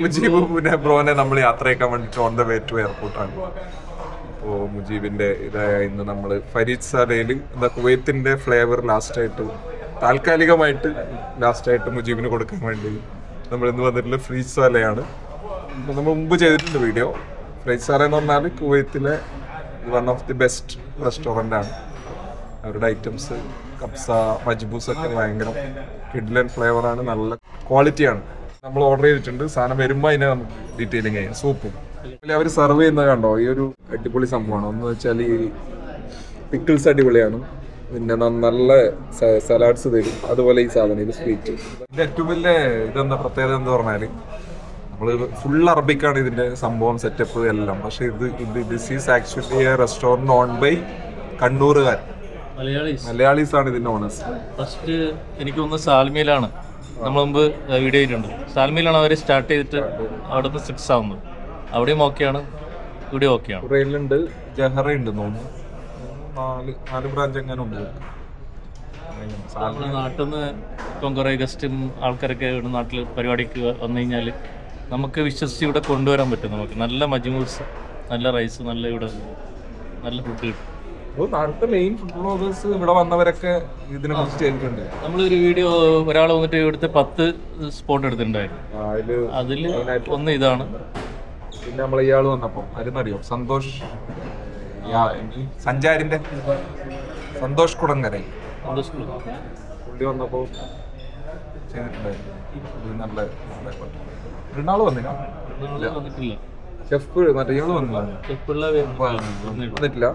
മുജീബ് പിന്നെ ബ്രോനെ നമ്മൾ യാത്രയാക്കാൻ വേണ്ടിട്ട് ഓൺ ദ വേ ടു എയർപോർട്ടാണ്. അപ്പോൾ മുജീബിന്റെ ഇതായ ഇന്ന് നമ്മൾ ഫരീദ് സാലയിൽ എന്താ കുവൈത്തിന്റെ ഫ്ലേവർ താൽക്കാലികമായിട്ട് ലാസ്റ്റായിട്ട് മുജീബിന് കൊടുക്കാൻ വേണ്ടി നമ്മൾ ഇന്ന് വന്നിട്ടുള്ള ഫ്രീസ് സാലയാണ്. നമ്മൾ മുമ്പ് ചെയ്തിട്ടുണ്ട് വീഡിയോ. ഫ്രീസ് സാല എന്ന് പറഞ്ഞാൽ കുവൈത്തിലെ one of the best restaurant ആണ്. അവരുടെ ഐറ്റംസ് കബ്സ മജ്ബൂസ് ഒക്കെ ഭയങ്കര കിഡ്ലൻ ഫ്ലേവറാണ്, നല്ല ക്വാളിറ്റിയാണ്. നമ്മൾ ഓർഡർ ചെയ്തിട്ടുണ്ട്. സാധനം വരുമ്പോൾ അതിനെ നമുക്ക് ഡീറ്റെയിലിംഗ് ചെയ്യാം. സൂപ്പും അവർ സെർവ് ചെയ്യുന്നത് കണ്ടോ, ഈ ഒരു അടിപൊളി സംഭവമാണ്. ഒന്ന് വെച്ചാൽ ഈ പിക്കിൾസ് അടിപൊളിയാണ്, പിന്നെ നല്ല സലാഡ്സ് തരും. അതുപോലെ ഈ സാധനം ഇത് സ്വീറ്റ്. ഇതിൻ്റെ ഏറ്റവും വലിയ ഇതെന്താ പ്രത്യേകത എന്ന് പറഞ്ഞാൽ നമ്മൾ ഫുൾ അറബിക്കാണ് ഇതിൻ്റെ സംഭവം സെറ്റപ്പ് എല്ലാം. പക്ഷെ this is actually a restaurant own by കണ്ണൂറുകാർ, മലയാളീസ് ആണ് ഇതിൻ്റെ ഓണേഴ്സ്. ഫസ്റ്റ് എനിക്ക് തോന്നുന്നത് സാൽമിയിലാണ് നമ്മൾ മുമ്പ് വീഡിയോ ചെയ്തിട്ടുണ്ട്. സാൽമിയിലാണ് അവർ സ്റ്റാർട്ട് ചെയ്തിട്ട് അവിടെ നിന്ന് 6 ആവുന്നത്. അവിടെയും ഓക്കെയാണ്, ഇവിടെയും ഓക്കെയാണ്. കുറേയിലുണ്ട്, ജഹറയുണ്ട് തോന്നുന്നു, 4 ബ്രാഞ്ച് എങ്ങനെ ഉണ്ട്. നമ്മുടെ നാട്ടിൽ നിന്ന് ഇപ്പം കുറേ ഗസ്റ്റും ആൾക്കാരൊക്കെ ഇവിടെ നാട്ടിൽ പരിപാടിക്ക് വന്നു കഴിഞ്ഞാൽ നമുക്ക് വിശ്വസിച്ച് ഇവിടെ കൊണ്ടുവരാൻ പറ്റും. നമുക്ക് നല്ല മജ്മൂസ്, നല്ല റൈസ്, നല്ല ഇവിടെ നല്ല ഫുഡ് കിട്ടും. നാട്ടിലത്തെ മെയിൻ ഫുഡ് ബ്ലോഗേഴ്സ് ഇവിടെ വന്നവരൊക്കെ ഇതിനെ കുറിച്ച് ചെയ്തിട്ടുണ്ട്. നമ്മളൊരു വീഡിയോ ഒരാൾ വന്നിട്ട് ഇവിടുത്തെ 10 സ്പോട്ട് എടുത്തിട്ടുണ്ടായിരുന്നു. അതിൽ ഒന്ന് ഇതാണ്. പിന്നെ നമ്മൾ ഇയാൾ വന്നപ്പോൾ ആരെന്നറിയോ, സഞ്ചാരിന്റെ സന്തോഷ് കുടങ്കര പുള്ളി വന്നപ്പോൾ ചെയ്തിട്ടുണ്ടായിരുന്നു. നല്ല ഇന്നാള് വന്നിട്ടില്ല. ഷെഫ് മറ്റേ ഇയാള് വന്നിട്ടില്ല.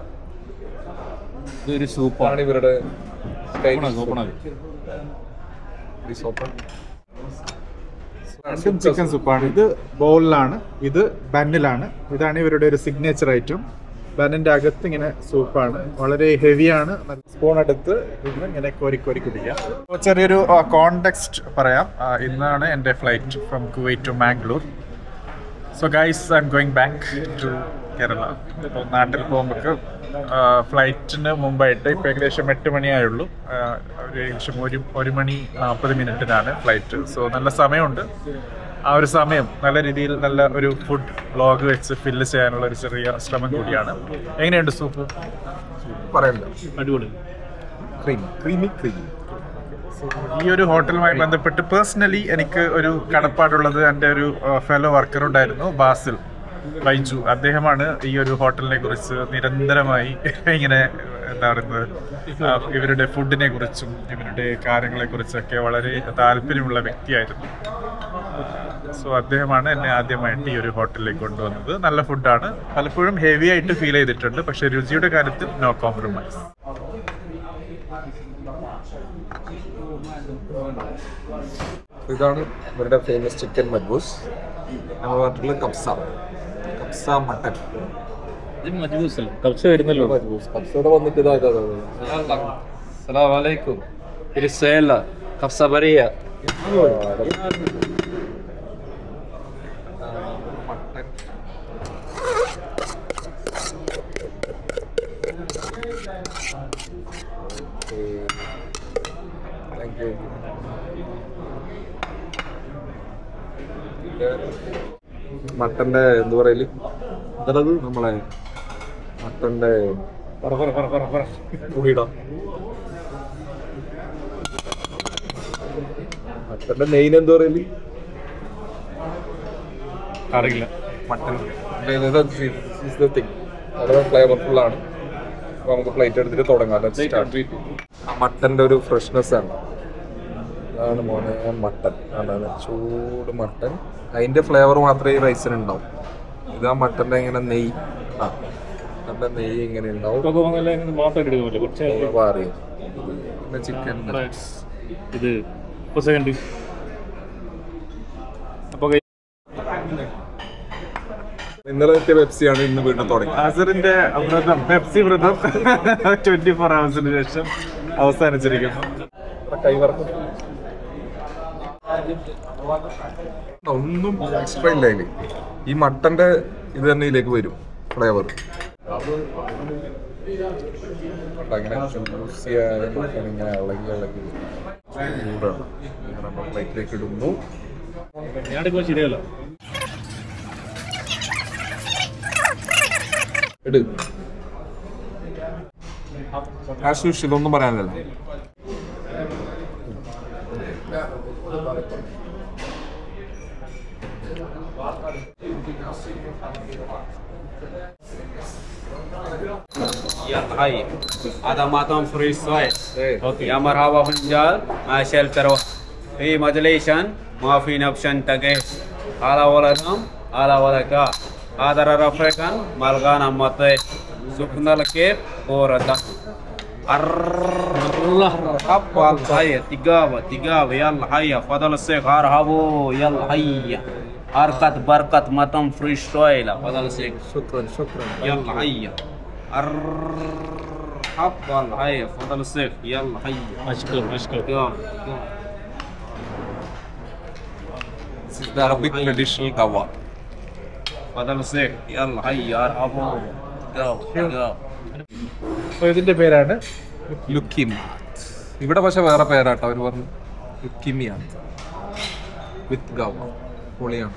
ഇതൊരു സൂപ്പാണ് ഇവരുടെ ചിക്കൻ സൂപ്പാണ്. ഇത് ബൗളിലാണ്, ഇത് ബന്നിലാണ്. ഇതാണ് ഇവരുടെ ഒരു സിഗ്നേച്ചർ ഐറ്റം. ബന്നിന്റെ അകത്ത് ഇങ്ങനെ സൂപ്പാണ്, വളരെ ഹെവിയാണ്. സ്പൂൺ എടുത്ത് ഇങ്ങനെ കോരി കുടിക്കാം. ചെറിയൊരു കോണ്ടെക്സ്റ്റ് പറയാം. ഇന്നാണ് എൻ്റെ flight from Kuwait to Mangalore. So guys, I am going back to Kerala. ഇപ്പോൾ നാട്ടിൽ പോകുമ്പോൾ ഫ്ലൈറ്റിന് മുമ്പായിട്ട് ഇപ്പോൾ ഏകദേശം 8 മണിയായുള്ളൂ. ഏകദേശം 1 മണി 40 മിനിറ്റിനാണ് ഫ്ലൈറ്റ്. സോ നല്ല സമയമുണ്ട്. ആ ഒരു സമയം നല്ല രീതിയിൽ നല്ല ഒരു ഫുഡ് വ്ലോഗ് വെച്ച് ഫില്ല് ചെയ്യാനുള്ള ഒരു ചെറിയ ശ്രമം കൂടിയാണ്. എങ്ങനെയുണ്ട് സൂപ്പ്? പറയല്ലോ, അടിപൊളി, ക്രീമി. ഈ ഒരു ഹോട്ടലുമായി ബന്ധപ്പെട്ട് പേഴ്സണലി എനിക്ക് ഒരു കടപ്പാടുള്ളത് എൻ്റെ ഒരു ഫെലോ വർക്കർ ഉണ്ടായിരുന്നു, ബാസിൽ ബൈജു. അദ്ദേഹമാണ് ഈ ഒരു ഹോട്ടലിനെ കുറിച്ച് നിരന്തരമായി ഇങ്ങനെ എന്താ പറയുന്നത്, ഇവരുടെ ഫുഡിനെ കുറിച്ചും ഇവരുടെ കാര്യങ്ങളെ കുറിച്ചൊക്കെ വളരെ താല്പര്യമുള്ള വ്യക്തിയായിരുന്നു. സോ അദ്ദേഹമാണ് എന്നെ ആദ്യമായിട്ട് ഈ ഒരു ഹോട്ടലിലേക്ക് കൊണ്ടുവന്നത്. നല്ല ഫുഡാണ്, പലപ്പോഴും ഹെവി ആയിട്ട് ഫീൽ ചെയ്തിട്ടുണ്ട്, പക്ഷെ രുചിയുടെ കാര്യത്തിൽ നോ കോംപ്രമൈസ്. ഇതാണ് ഇവരുടെ ഫേമസ് ചിക്കൻ മജ്ബൂസ്. നമ്മൾ പറഞ്ഞിട്ടുള്ള കബ്സ മട്ടൻ. കബ്സ വരുന്നല്ലോ. കബ്സയുടെ വന്നിട്ട് അസ്സലാമു അലൈക്കും. ഇരിസേല കബ്സ ബറിയ മട്ടൻ. Thank you. മട്ടന്റെ എന്താ പറയല്, എന്തത് നമ്മളെ മട്ടന്റെ മട്ടന്റെ നെയ്ൻ എന്താ പറയല്, അറിയില്ല. മട്ടൻ വളരെ ഫ്ലേവർഫുൾ ആണ്. അപ്പൊ നമുക്ക് പ്ലേറ്റ് എടുത്തിട്ട് തുടങ്ങാം. മട്ടന്റെ ഒരു ഫ്രഷ്നെസ് ആണ്. അതാണ് മോനെ മട്ടൻ. അതാണ് ചൂട് മട്ടൻ. അതിന്റെ ഫ്ലേവർ മാത്രമേ ഈ റൈസിന് ഉണ്ടാവും. ഇതാ മട്ടന്റെ ഇങ്ങനെ നെയ്യ്, മട്ടന്റെ നെയ്യ് ഇങ്ങനെ ഉണ്ടാവും. പിന്നെ ചിക്കൻ ഇത് ഇന്നലെ എത്തിയ പെപ്സിയാണ് ഇന്ന് വീണ്ടും തുടങ്ങി. അസറിന്റെ വ്രതം, പെപ്സി വ്രതം 24 hours ശേഷം അവസാനിച്ചിരിക്കുന്നു. കൈവറക്കും ഒന്നും എക്സ്ട്രാ ഇല്ല അതില്. ഈ മട്ടന്റെ ഇത് തന്നെ ഇതിലേക്ക് വരും ഫ്ലേവർ. അങ്ങനെ ഇങ്ങനെ ഇളകി ചൂടാണ്. പ്ലേറ്റിലേക്ക് ഇടുന്നു. ശരിയല്ലോ. ഇട്. ആസ് യൂഷ്വൽ ഒന്നും പറയാനില്ല. يا طيب هذا مطعم فريش سويس. يا مرحبا فنجان ما شلتر في مجليشان ما في نبشان تجهز على ولدهم على ولدك هذا رفيقان ملغانا مطي سكن الكيف وردا الله مرحبا هيا تجاب يلا هيا فضل الشيخ ارحبوا يلا هيا أركض بركض مطعم فريش سويس فضل الشيخ شكرا. يلا هيا مرحبا هيا فضل الشيخ يلا هيا مشكور يلا This is the Arabic traditional gawa. فضل الشيخ يلا هيا ارحبوا go. അപ്പോൾ ഇതിന്റെ പേരാണ് ലുക്കിമിയാത്ത്. ഇവിടെ പക്ഷെ വേറെ പേരാട്ടോ അവർ പറഞ്ഞു. ലുക്കിമിയാത്ത് വിത്ത് ഗവ. പൊളിയാണ്.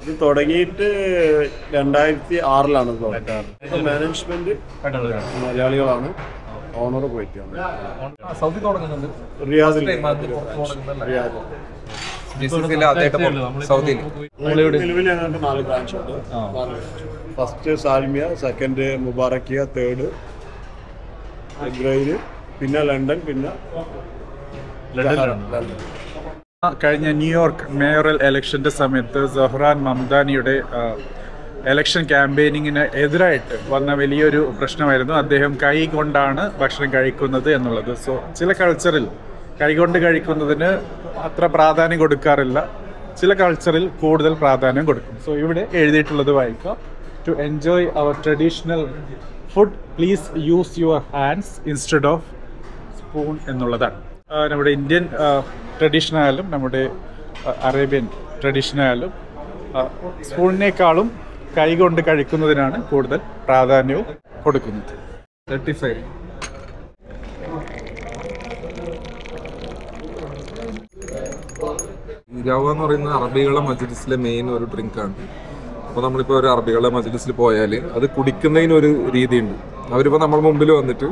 ഇത് തുടങ്ങിയിട്ട് 2006 തുടങ്ങിയത്. മാനേജ്മെന്റ് മലയാളികളാണ്. ഓണർ പോയിട്ടാണ് സൗദി തുടങ്ങുന്നുണ്ട്. റിയാദിൽ. സൗദിയിൽ നിലവിൽ ഞങ്ങൾക്ക് 4 ബ്രാഞ്ച് ഉണ്ട്. First Salmiya, second Mubarakiya, third Ibrahim, പിന്നെ ലണ്ടൻ, പിന്നെ ലണ്ടൻ. കഴിഞ്ഞ ന്യൂയോർക്ക് മേയറൽ ഇലക്ഷന്റെ സമയത്ത് സഹ്റാൻ മംദാനിയുടെ ഇലക്ഷൻ ക്യാമ്പയിനിങ്ങിന് എതിരായിട്ട് വന്ന വലിയൊരു പ്രശ്നമായിരുന്നു അദ്ദേഹം കൈ കൊണ്ടാണ് ഭക്ഷണം കഴിക്കുന്നത് എന്നുള്ളത്. സോ ചില കൾച്ചറിൽ കൈകൊണ്ട് കഴിക്കുന്നതിന് അത്ര പ്രാധാന്യം കൊടുക്കാറില്ല, ചില കൾച്ചറിൽ കൂടുതൽ പ്രാധാന്യം കൊടുക്കും. സോ ഇവിടെ എഴുതിയിട്ടുള്ളത് വായിക്കാം. To enjoy our traditional food please use your hands instead of spoon എന്നുള്ളതാണ്. നമ്മുടെ ഇന്ത്യൻ ട്രഡീഷൻ ആയാലും നമ്മുടെ അറേബ്യൻ ട്രഡീഷൻ ആയാലും സ്പൂണിനേക്കാളും കൈകൊണ്ട് കഴിക്കുന്നതിനാണ് കൂടുതൽ പ്രാധാന്യവും കൊടുക്കുന്നത്. 35. ഗവ എന്ന് പറയുന്നത് അറബികളുടെ മജ്ലിസിലെ മെയിൻ ഒരു ഡ്രിങ്കാണ്. അപ്പോൾ നമ്മളിപ്പോൾ ഒരു അറബികളുടെ മജ്ലിസിൽ പോയാൽ അത് കുടിക്കുന്നതിനൊരു രീതിയുണ്ട്. അവരിപ്പോൾ നമ്മുടെ മുമ്പിൽ വന്നിട്ട്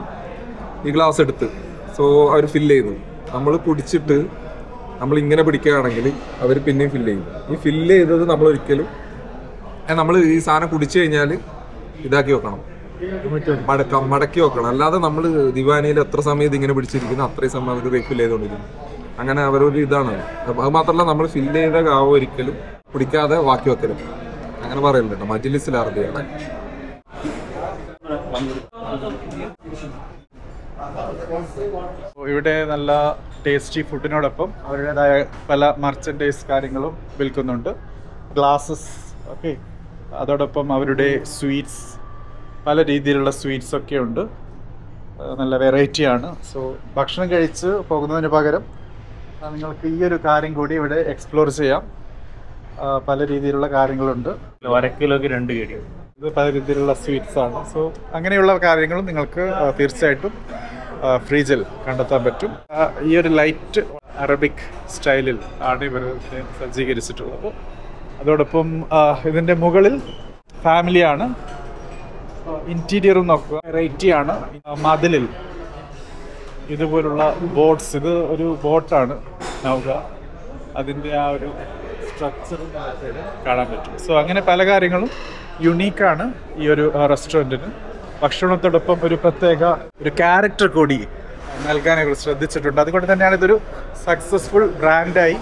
ഈ ഗ്ലാസ് എടുത്ത് അവർ ഫില്ല് ചെയ്യുന്നു. നമ്മൾ കുടിച്ചിട്ട് നമ്മൾ ഇങ്ങനെ പിടിക്കുകയാണെങ്കിൽ അവർ പിന്നെയും ഫില്ല് ചെയ്യും. ഈ ഫില്ല് ചെയ്തത് നമ്മൾ ഒരിക്കലും നമ്മൾ ഈ സാധനം കുടിച്ചു കഴിഞ്ഞാൽ ഇതാക്കി വെക്കണം, മടക്കി വെക്കണം. അല്ലാതെ നമ്മൾ ദിവാനിയിൽ എത്ര സമയം ഇതിങ്ങനെ പിടിച്ചിരിക്കുന്നു അത്രയും സമയം അവർ റീഫിൽ ചെയ്തുകൊണ്ടിരിക്കുന്നു. അങ്ങനെ അവരൊരു ഇതാണ്. അത് മാത്രമല്ല നമ്മൾ ഫില്ല് ചെയ്ത കാവ് ഒരിക്കലും കുടിക്കാതെ ബാക്കി വെക്കലും അങ്ങനെ പറയുന്നുണ്ട്. മജ്ലിസിൽ അറബിയാണ്. ഇവിടെ നല്ല ടേസ്റ്റി ഫുഡിനോടൊപ്പം അവരുടേതായ പല മർച്ചൻഡൈസ് കാര്യങ്ങളും വിൽക്കുന്നുണ്ട്. ഗ്ലാസസ് ഓക്കെ, അതോടൊപ്പം അവരുടെ സ്വീറ്റ്സ്, പല രീതിയിലുള്ള സ്വീറ്റ്സ് ഒക്കെ ഉണ്ട്. നല്ല വെറൈറ്റിയാണ്. സോ ഭക്ഷണം കഴിച്ച് പോകുന്നതിന് പകരം നിങ്ങൾക്ക് ഈ ഒരു കാര്യം കൂടി ഇവിടെ എക്സ്പ്ലോർ ചെയ്യാം. പല രീതിയിലുള്ള കാര്യങ്ങളുണ്ട്. 1 കിലോയ്ക്ക് 2 കേടി. ഇത് പല രീതിയിലുള്ള സ്വീറ്റ്സ് ആണ്. സോ അങ്ങനെയുള്ള കാര്യങ്ങളും നിങ്ങൾക്ക് തീർച്ചയായിട്ടും ഫ്രീജിൽ കണ്ടെത്താൻ പറ്റും. ഈ ഒരു ലൈറ്റ് അറബിക് സ്റ്റൈലിൽ ആണ് ഇവർ സജ്ജീകരിച്ചിട്ടുള്ളത്. അതോടൊപ്പം ഇതിൻ്റെ മുകളിൽ ഫാമിലിയാണ്. ഇൻറ്റീരിയറും നോക്കുക, വെറൈറ്റിയാണ്. മതിലിൽ ഇതുപോലുള്ള ബോട്ട്സ്, ഇത് ഒരു ബോട്ടാണ് നൗക, അതിൻ്റെ ആ ഒരു സ്ട്രക്ചർ കാണാൻ പറ്റും. സോ അങ്ങനെ പല കാര്യങ്ങളും യുണീക്കാണ് ഈ ഒരു റെസ്റ്റോറൻറ്റിന്. ഭക്ഷണത്തോടൊപ്പം ഒരു പ്രത്യേക ഒരു ക്യാരക്ടർ കൂടി നൽകാൻ ഇവർ ശ്രദ്ധിച്ചിട്ടുണ്ട്. അതുകൊണ്ട് തന്നെയാണ് ഇതൊരു സക്സസ്ഫുൾ ബ്രാൻഡായി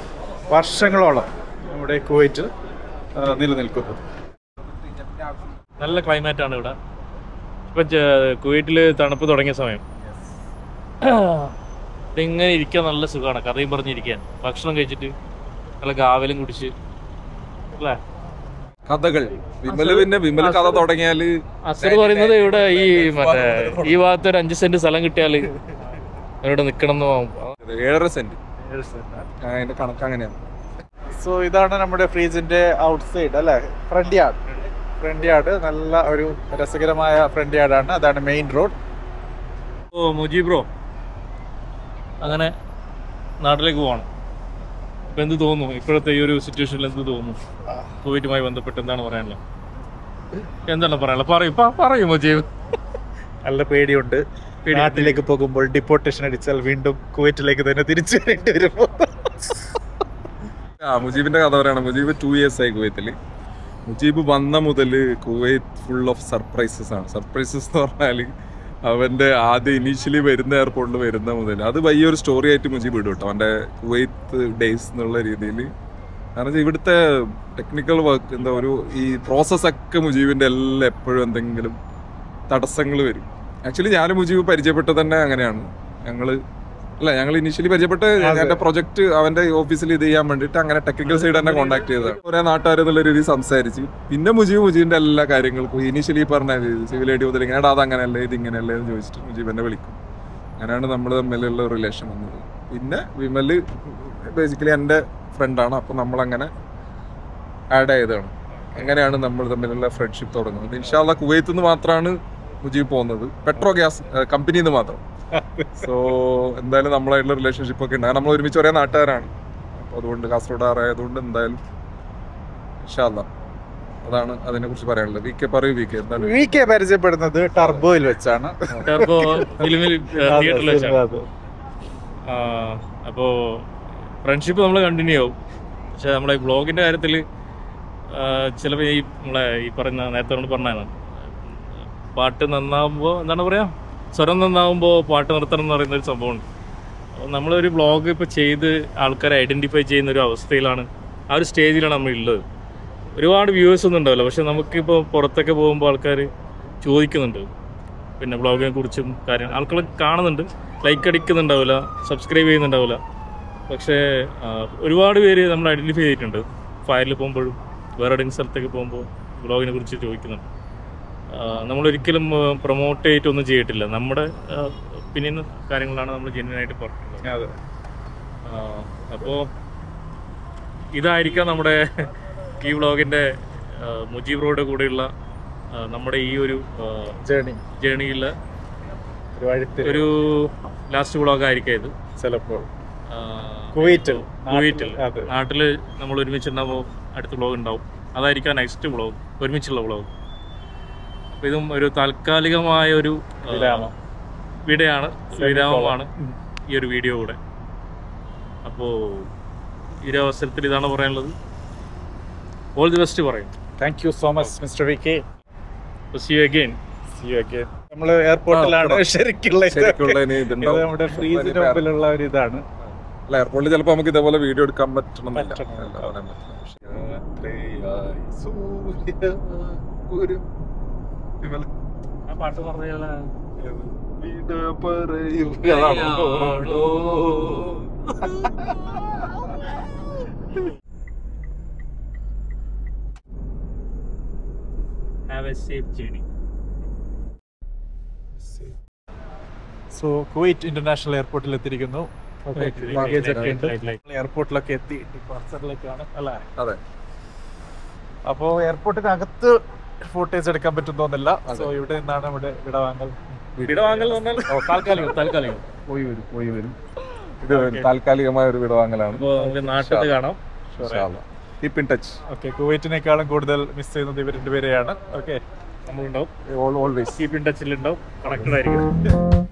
വർഷങ്ങളോളം നമ്മുടെ കുവൈറ്റിൽ നിലനിൽക്കുന്നത്. നല്ല ക്ലൈമാറ്റാണ് ഇവിടെ. ഇപ്പം കുവൈറ്റിൽ തണുപ്പ് തുടങ്ങിയ സമയം ഇങ്ങനെ ഇരിക്കാൻ നല്ല സുഖമാണ്. കഥയും പറഞ്ഞിരിക്കാൻ, ഭക്ഷണം കഴിച്ചിട്ട് നല്ല കാവലും കുടിച്ച് അല്ലേ. കഥകൾ വിമല് കഥ തുടങ്ങിയാല് അസർ പറയുന്നത് ഇവിടെ ഈ മറ്റേ ഈ ഭാഗത്ത് ഒരു 5 സെന്റ് സ്ഥലം കിട്ടിയാല് ഇവിടെ നിക്കണം എന്ന് 7.5 സെന്റ് അതിന്റെ കണക്ക് അങ്ങനെയാണ്. സോ ഇതാണ് നമ്മുടെ ഫ്രീജിന്റെ ഔട്ട്സൈഡ് അല്ലേ, ഫ്രണ്ട് യാർഡ്. ഫ്രണ്ട് യാർഡ് നല്ല ഒരു രസകരമായ ഫ്രണ്ട് യാർഡാണ്. അതാണ് മെയിൻ റോഡ്. ഓ മുജീബ്രോ, അങ്ങനെ നാട്ടിലേക്ക് പോവാണ്. ഇപ്പം എന്ത് തോന്നുന്നു ഇപ്പോഴത്തെ ഈ ഒരു സിറ്റുവേഷനിൽ? എന്ത് തോന്നുന്നു കുവൈറ്റുമായി ബന്ധപ്പെട്ട്? എന്താണ് പറയാനുള്ളത്? എന്താണ് പറയാനുള്ളത്? പറയൂ മുജീബ്. നല്ല പേടിയുണ്ട്. നാട്ടിലേക്ക് പോകുമ്പോൾ ഡിപ്പോർട്ടേഷൻ അടിച്ചാൽ വീണ്ടും കുവൈറ്റിലേക്ക് തന്നെ തിരിച്ചു വരേണ്ടി വരുമോ? മുജീബിന്റെ കഥ പറയണം. മുജീബ് 2 years ആയി കുവൈത്തിൽ. മുജീബ് വന്ന മുതൽ കുവൈത്ത് ഫുൾ ഓഫ് സർപ്രൈസസ് ആണ്. സർപ്രൈസസ് എന്ന് പറഞ്ഞാൽ അവന്റെ ആദ്യം ഇനീഷ്യലി വരുന്ന എയർപോർട്ടിൽ വരുന്ന മുതൽ അത് വലിയൊരു സ്റ്റോറി ആയിട്ട് മുജീബ് ഇടും കേട്ടോ. അവന്റെ കുവൈത്ത് ഡേയ്സ് എന്നുള്ള രീതിയിൽ. കാരണം ഇവിടുത്തെ ടെക്നിക്കൽ വർക്ക് എന്താ ഈ പ്രോസസ്സൊക്കെ മുജീബിന്റെ എല്ലാം എപ്പോഴും എന്തെങ്കിലും തടസ്സങ്ങൾ വരും. ആക്ച്വലി ഞാനും മുജീബ് പരിചയപ്പെട്ടത് തന്നെ അങ്ങനെയാണ്. ഞങ്ങൾ ഇനീഷ്യലി പരിചയപ്പെട്ട് എന്റെ പ്രൊജക്ട് അവന്റെ ഓഫീസിൽ ഇത് ചെയ്യാൻ വേണ്ടിയിട്ട് അങ്ങനെ ടെക്നിക്കൽ സൈഡ് തന്നെ കോൺടാക്ട് ചെയ്തതാണ്. കുറെ നാട്ടുകാരെന്നുള്ള രീതിയിൽ സംസാരിച്ച് പിന്നെ മുജീബിന്റെ എല്ലാ കാര്യങ്ങൾക്കും ഇനീഷ്യലി പറഞ്ഞ സിവിൽ ഐ ഡി മുതൽ ഇങ്ങനെ അത് അങ്ങനെയല്ലേ ഇത് ഇങ്ങനെയല്ലേ എന്ന് ചോദിച്ചിട്ട് മുജീബ് എന്നെ വിളിക്കും. അങ്ങനെയാണ് നമ്മൾ തമ്മിലുള്ള റിലേഷൻ വന്നത്. പിന്നെ വിമൽ ബേസിക്കലി എൻ്റെ ഫ്രണ്ടാണ്. അപ്പോൾ നമ്മളങ്ങനെ ആഡ് ആയതാണ്. അങ്ങനെയാണ് നമ്മൾ തമ്മിലുള്ള ഫ്രണ്ട്ഷിപ്പ് തുടങ്ങുന്നത്. ഇൻഷാ അല്ലാഹ് കുവൈത്തിൽ നിന്ന് മാത്രമാണ് മുജീബ് പോകുന്നത്, പെട്രോ ഗ്യാസ് കമ്പനിയിൽ നിന്ന് മാത്രം. സോ എന്തായാലും നമ്മളായിട്ടുള്ള റിലേഷൻഷിപ്പ് ഒക്കെ ഉണ്ട്. നമ്മൾ ഒരുമിച്ച് ഒരേ നാട്ടുകാരാണ്. അപ്പോൾ അതുകൊണ്ട് കാസർഗോഡ് ആയതുകൊണ്ട് എന്തായാലും ഇൻഷാ അല്ലാഹ് അതാണ് അതിനെ കുറിച്ച് പറയാനുള്ളത്. വി കെ പറയൂ. എന്താണ് വി കെ പരിചയപ്പെടുന്നത് ടർബോയിൽ വെച്ചാണ്. ടർബോ ഫിലിമിൽ തിയേറ്ററിൽ വെച്ചാണ്. അപ്പോൾ ഫ്രണ്ട്ഷിപ്പ് നമ്മൾ കണ്ടിന്യൂ ആവും. പക്ഷെ നമ്മളെ ഈ വ്ളോഗിൻ്റെ കാര്യത്തിൽ ചിലപ്പോൾ ഈ പറയുന്ന നേരത്തെ നമ്മൾ പറഞ്ഞതാണ്, പാട്ട് നന്നാവുമ്പോൾ എന്താണ് പറയുക, സ്വരം നന്നാവുമ്പോൾ പാട്ട് നിർത്തണം എന്ന് പറയുന്നൊരു സംഭവമുണ്ട്. നമ്മളൊരു വ്ളോഗ് ഇപ്പോൾ ചെയ്ത് ആൾക്കാരെ ഐഡൻറ്റിഫൈ ചെയ്യുന്ന ഒരു അവസ്ഥയിലാണ്, ആ ഒരു സ്റ്റേജിലാണ് നമ്മളുള്ളത്. ഒരുപാട് വ്യൂവേഴ്സ് ഒന്നും ഉണ്ടാവില്ല, പക്ഷെ നമുക്കിപ്പോൾ പുറത്തൊക്കെ പോകുമ്പോൾ ആൾക്കാർ ചോദിക്കുന്നുണ്ട് പിന്നെ വ്ളോഗിനെ കുറിച്ചും കാര്യം. ആൾക്കാർ കാണുന്നുണ്ട്, ലൈക്ക് അടിക്കുന്നുണ്ടാവില്ല, സബ്സ്ക്രൈബ് ചെയ്യുന്നുണ്ടാവില്ല. പക്ഷേ ഒരുപാട് പേര് നമ്മൾ ഐഡൻറ്റിഫൈ ചെയ്തിട്ടുണ്ട്. ഫയലിൽ പോകുമ്പോഴും വേറെ ഏതെങ്കിലും സ്ഥലത്തേക്ക് പോകുമ്പോൾ വ്ളോഗിനെ കുറിച്ച് ചോദിക്കുന്നുണ്ട്. നമ്മളൊരിക്കലും പ്രൊമോട്ട് ചെയ്തിട്ടൊന്നും ചെയ്തിട്ടില്ല. നമ്മുടെ ഒപ്പീനിയൻ കാര്യങ്ങളാണ് നമ്മൾ ജെന്യുവനായിട്ട് പറഞ്ഞിട്ടുള്ളത്. അപ്പോൾ ഇതായിരിക്കാം നമ്മുടെ ഈ വ്ളോഗിൻ്റെ മുജീബ് ബ്രോയുടെ കൂടെയുള്ള നമ്മുടെ ഈ ഒരു ജേണിയിൽ ഒരു ലാസ്റ്റ് വ്ളോഗ് ആയിരിക്കാം ഇത്. ചിലപ്പോൾ കുവൈറ്റിൽ നാട്ടിൽ നമ്മൾ ഒരുമിച്ചുണ്ടാകുമ്പോൾ അടുത്ത വ്ളോഗ് ഉണ്ടാവും. അതായിരിക്കാം നെക്സ്റ്റ് വ്ളോഗ്, ഒരുമിച്ചുള്ള വ്ളോഗ്. അപ്പോൾ ഇതും ഒരു താൽക്കാലികമായ ഒരു വിരാമമാണ് ഈ ഒരു വീഡിയോ കൂടെ. അപ്പോൾ ഈ ഒരു അവസരത്തിൽ ഇതാണ് പറയാനുള്ളത്. ഓൾ ദി ബെസ്റ്റ് പറയും. Thank you so much mister V K. See you again. നമ്മൾ എയർപോർട്ടിലാണ് ശരിക്കുള്ള നമ്മുടെ ഫ്രീസിന് മുമ്പിലുള്ള ഒരു ഇതാണ്. അല്ല, എയർപോർട്ടിൽ ചിലപ്പോൾ നമുക്ക് ഇതേപോലെ വീഡിയോ എടുക്കാൻ പറ്റണമെന്നില്ല. ആ പാട്ട് പറഞ്ഞാൽ have a safe journey. So Kuwait international എയർപോർട്ടിൽ എത്തിയിരിക്കുന്നു. എയർപോർട്ടിലൊക്കെ എത്തി ഡിപ്പാർച്ചറിലേക്കാണ് അല്ലേ? അതെ. അപ്പോൾ എയർപോർട്ടിനകത്ത് ഫോട്ടോസ് എടുക്കാൻ പറ്റുന്നോന്നില്ല. സോ ഇവിടെ നിന്നാണ് ഇവിടെ വിടവാങ്ങൽ. താൽക്കാലികം പോയി വരും. ഇത് താൽക്കാലികമായ ഒരു വിടവാങ്ങലാണ്. നാട്ടിൽ കാണാം. Keep in touch. ഓക്കെ, കുവൈറ്റിനേക്കാളും കൂടുതൽ മിസ് ചെയ്യുന്നത് ഇവർ രണ്ടുപേരെയാണ്. ഓക്കെ, നമ്മളുണ്ടാവും. ഓൾവേസ് കീപ് ഇൻ ടച്ചിലുണ്ടാവും, കണക്റ്റഡ് ആയിരിക്കും.